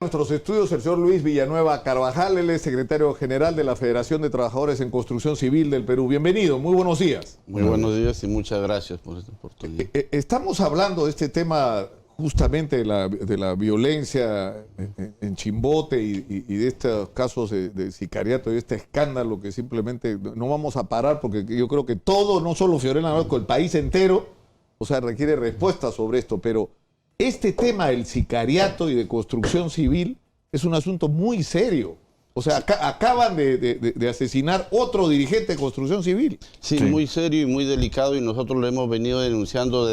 Nuestros estudios, el señor Luis Villanueva Carvajal, él es secretario general de la Federación de Trabajadores en Construcción Civil del Perú. Bienvenido, muy buenos días. Muy buenos días y muchas gracias por esta oportunidad. Estamos hablando de este tema justamente de la violencia en Chimbote y de estos casos de sicariato y de este escándalo que simplemente no vamos a parar porque yo creo que todo, no solo Fiorella Navarro, el país entero, o sea, requiere respuestas sobre esto, pero este tema del sicariato y de construcción civil es un asunto muy serio. O sea, acaban de asesinar otro dirigente de construcción civil. Sí, muy serio y muy delicado, y nosotros lo hemos venido denunciando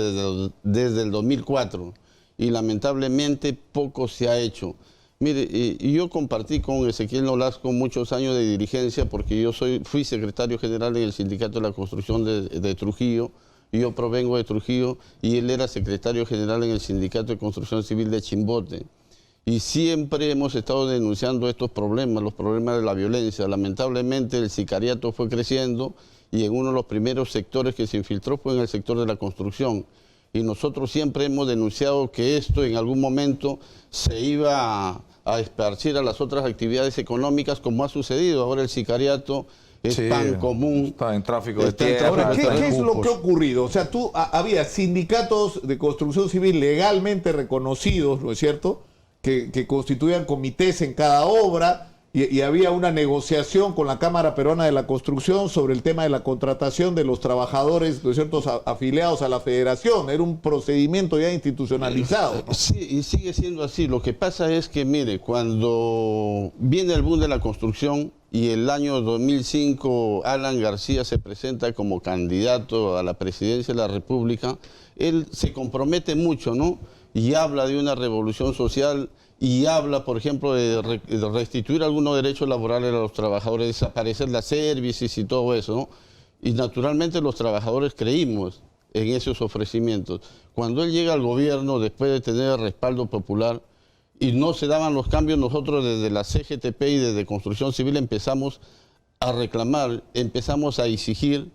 desde el 2004 y lamentablemente poco se ha hecho. Mire, yo compartí con Ezequiel Nolasco muchos años de dirigencia porque yo fui secretario general en el Sindicato de la Construcción de Trujillo. Yo provengo de Trujillo y él era secretario general en el Sindicato de Construcción Civil de Chimbote. Y siempre hemos estado denunciando estos problemas, los problemas de la violencia. Lamentablemente el sicariato fue creciendo y en uno de los primeros sectores que se infiltró fue en el sector de la construcción. Y nosotros siempre hemos denunciado que esto en algún momento se iba a esparcir a las otras actividades económicas, como ha sucedido. Ahora el sicariato es pan común. Está en tráfico de tierra. Ahora, ¿qué es lo que ha ocurrido? O sea, había sindicatos de construcción civil legalmente reconocidos, ¿no es cierto?, que constituían comités en cada obra y había una negociación con la Cámara Peruana de la Construcción sobre el tema de la contratación de los trabajadores, ¿no es cierto?, afiliados a la federación. Era un procedimiento ya institucionalizado, ¿no? Sí, y sigue siendo así. Lo que pasa es que, mire, cuando viene el boom de la construcción y el año 2005 Alan García se presenta como candidato a la presidencia de la República, él se compromete mucho, ¿no? Y habla de una revolución social y habla, por ejemplo, de restituir algunos derechos laborales a los trabajadores, desaparecer las servicios y todo eso, ¿no? Y naturalmente los trabajadores creímos en esos ofrecimientos. Cuando él llega al gobierno, después de tener el respaldo popular, y no se daban los cambios, nosotros desde la CGTP y desde Construcción Civil empezamos a reclamar, empezamos a exigir,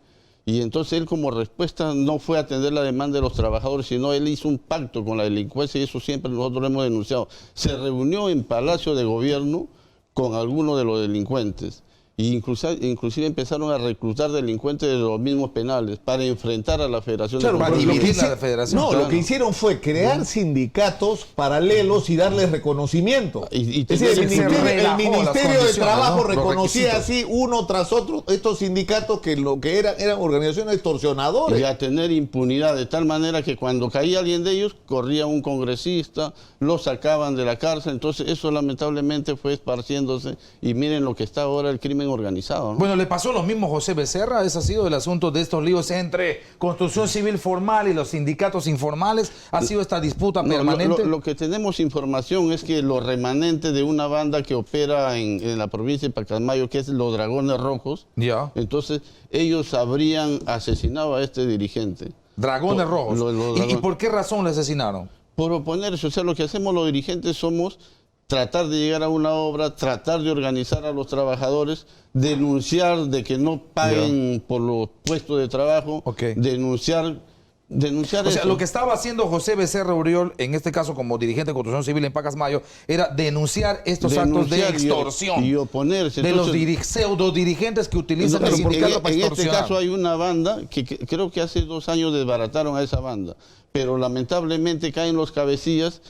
y entonces él como respuesta no fue a atender la demanda de los trabajadores, sino él hizo un pacto con la delincuencia, y eso siempre nosotros lo hemos denunciado. Se reunió en Palacio de Gobierno con algunos de los delincuentes. Y inclusive empezaron a reclutar delincuentes de los mismos penales para enfrentar a la Federación. Claro, de la Federación. No, claro. Lo que hicieron fue crear sindicatos paralelos y darles reconocimiento. Es decir, el Ministerio de Trabajo, ¿no?, reconocía así uno tras otro estos sindicatos que lo que eran organizaciones extorsionadoras. Y a tener impunidad de tal manera que cuando caía alguien de ellos, corría un congresista, lo sacaban de la cárcel. Entonces eso lamentablemente fue esparciéndose, y miren lo que está ahora el crimen organizado, ¿no? Bueno, le pasó lo mismo a José Becerra. Ese ha sido el asunto de estos líos entre construcción civil formal y los sindicatos informales. Ha sido esta disputa permanente. Lo que tenemos información es que los remanentes de una banda que opera en la provincia de Pacasmayo, que es los Dragones Rojos, entonces ellos habrían asesinado a este dirigente. Dragones Rojos. ¿Y por qué razón le asesinaron? Por oponerse. O sea, lo que hacemos los dirigentes somos tratar de llegar a una obra, tratar de organizar a los trabajadores, denunciar de que no paguen por los puestos de trabajo, denunciar o sea, lo que estaba haciendo José Becerra Uriol, en este caso como dirigente de construcción civil en Pacasmayo, era denunciar estos actos de extorsión y oponerse. De los pseudo dirigentes que utilizan el sindicato para extorsionar. En este caso hay una banda que creo que hace 2 años desbarataron a esa banda, pero lamentablemente caen los cabecillas.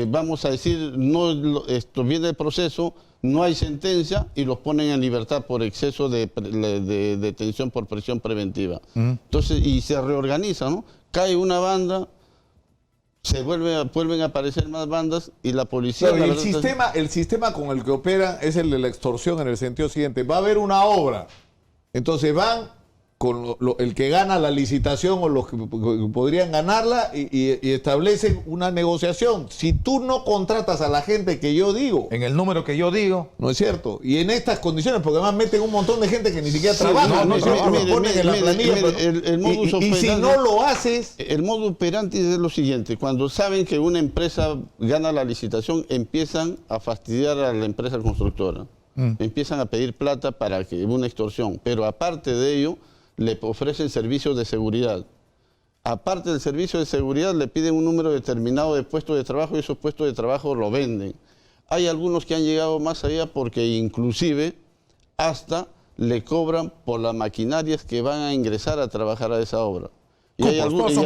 Vamos a decir, esto viene el proceso, no hay sentencia y los ponen en libertad por exceso de detención por prisión preventiva. Entonces, y se reorganiza, ¿no? Cae una banda, vuelven a aparecer más bandas y la policía... Claro, el sistema con el que operan es el de la extorsión en el sentido siguiente. Va a haber una obra, entonces van con el que gana la licitación o los que podrían ganarla y establecen una negociación. Si tú no contratas a la gente que yo digo, en el número que yo digo, no es cierto, y en estas condiciones, porque además meten un montón de gente que ni siquiera trabaja, ponen en la planilla, y si no lo haces... El modus operandi es lo siguiente: cuando saben que una empresa gana la licitación, empiezan a fastidiar a la empresa constructora, empiezan a pedir plata para que una extorsión, pero aparte de ello le ofrecen servicios de seguridad. aparte del servicio de seguridad, le piden un número determinado de puestos de trabajo y esos puestos de trabajo lo venden. Hay algunos que han llegado más allá porque inclusive hasta le cobran por las maquinarias que van a ingresar a trabajar a esa obra.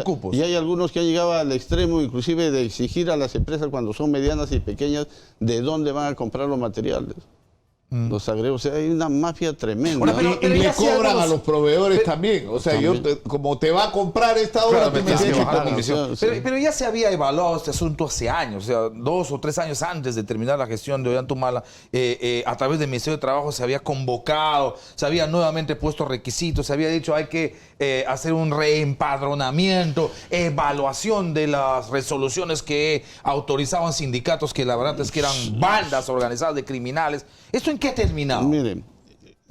Cupos. Y hay algunos que han llegado al extremo inclusive de exigir a las empresas cuando son medianas y pequeñas de dónde van a comprar los materiales. Los agregos, o sea, hay una mafia tremenda. Bueno, pero y le cobran a los proveedores también. O sea, como te va a comprar esta obra, tú me tienes que pagar. Pero ya se había evaluado este asunto hace años, o sea, 2 o 3 años antes de terminar la gestión de Ollantumala, a través del Ministerio de Trabajo se había convocado, se había nuevamente puesto requisitos, se había dicho hay que hacer un reempadronamiento, evaluación de las resoluciones que autorizaban sindicatos que la verdad es que eran bandas organizadas de criminales. ¿Esto en qué ha terminado? Miren,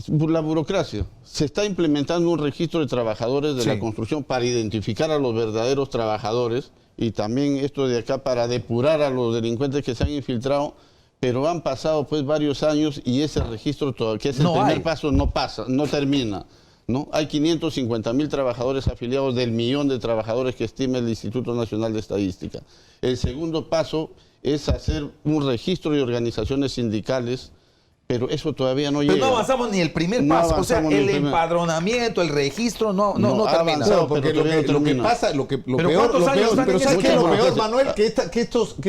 la burocracia. Se está implementando un registro de trabajadores de la construcción para identificar a los verdaderos trabajadores y también esto de acá para depurar a los delincuentes que se han infiltrado, pero han pasado pues varios años y ese registro, que es el primer paso, no termina. ¿No? Hay 550.000 trabajadores afiliados del 1.000.000 de trabajadores que estima el Instituto Nacional de Estadística. El segundo paso es hacer un registro de organizaciones sindicales, pero eso todavía no llega. Pero no avanzamos ni el primer paso, o sea, el empadronamiento, el registro no termina. Porque lo que pasa, lo peor, pero ¿sabes qué es lo peor, Manuel? Que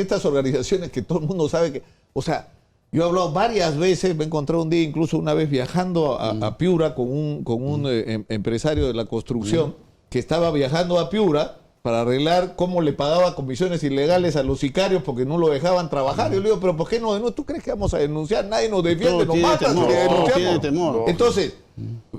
estas organizaciones que todo el mundo sabe que, o sea, yo he hablado varias veces, me encontré un día, incluso una vez viajando a Piura con un empresario de la construcción que estaba viajando a Piura para arreglar cómo le pagaba comisiones ilegales a los sicarios porque no lo dejaban trabajar. Yo le digo, pero ¿por qué no? ¿Tú crees que vamos a denunciar? Nadie nos defiende, nos mata si denunciamos. Entonces,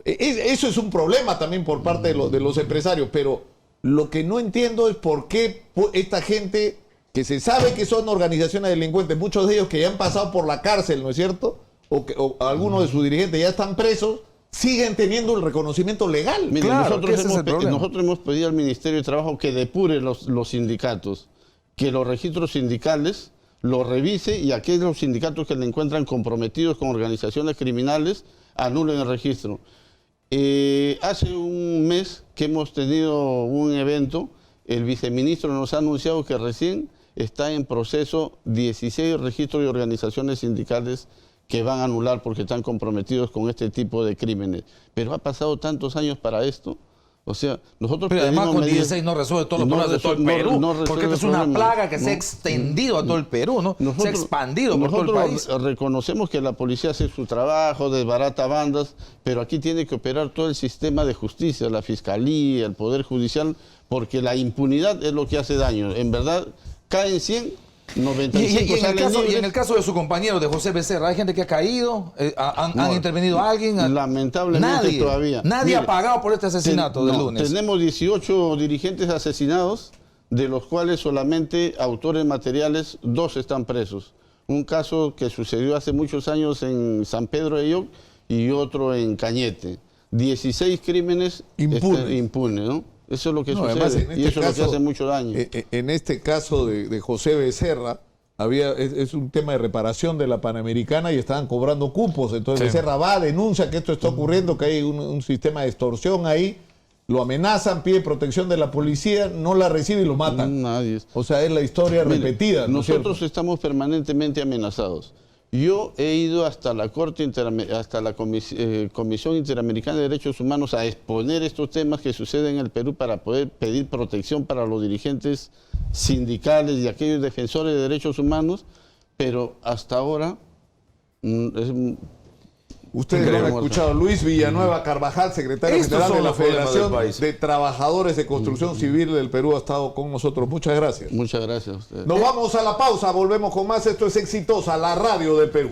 eso es un problema también por parte de los empresarios, pero lo que no entiendo es por qué esta gente que se sabe que son organizaciones delincuentes, muchos de ellos que ya han pasado por la cárcel, ¿no es cierto? O algunos de sus dirigentes ya están presos, siguen teniendo el reconocimiento legal. Mire, nosotros hemos pedido al Ministerio de Trabajo que depure los sindicatos, que los registros sindicales los revise y aquellos sindicatos que le encuentran comprometidos con organizaciones criminales anulen el registro. Hace un mes que hemos tenido un evento, el viceministro nos ha anunciado que recién está en proceso 16 registros de organizaciones sindicales que van a anular porque están comprometidos con este tipo de crímenes. Pero ha pasado tantos años para esto. O sea, nosotros... Pero además con 16 no resuelve todos los problemas de todo el Perú, porque esta es una plaga que se ha extendido a todo el Perú, ¿no? Se ha expandido por todo el país. Nosotros reconocemos que la policía hace su trabajo, desbarata bandas, pero aquí tiene que operar todo el sistema de justicia, la fiscalía, el poder judicial, porque la impunidad es lo que hace daño. En verdad, caen 100... 95 y en el caso de su compañero, de José Becerra, ¿hay gente que ha caído? ¿Han intervenido alguien? Lamentablemente todavía. Nadie ha pagado por este asesinato del lunes. Tenemos 18 dirigentes asesinados, de los cuales solamente autores materiales 2 están presos. Un caso que sucedió hace muchos años en San Pedro de Lloc y otro en Cañete. 16 crímenes impunes, ¿no? Eso es lo que sucede, además, y eso es lo que hace mucho daño. En este caso de José Becerra, es un tema de reparación de la Panamericana y estaban cobrando cupos. Entonces Becerra va, denuncia que esto está ocurriendo, que hay un sistema de extorsión ahí, lo amenazan, pide protección de la policía, no la recibe y lo matan. O sea, es la historia repetida. Nosotros estamos permanentemente amenazados. Yo he ido hasta la Comisión Interamericana de Derechos Humanos a exponer estos temas que suceden en el Perú para poder pedir protección para los dirigentes sindicales y aquellos defensores de derechos humanos, pero hasta ahora... Ustedes lo han escuchado. Luis Villanueva Carvajal, secretario general de la Federación de Trabajadores de Construcción Civil del Perú, ha estado con nosotros. Muchas gracias. Muchas gracias a ustedes. Nos vamos a la pausa, volvemos con más. Esto es Exitosa, la radio del Perú.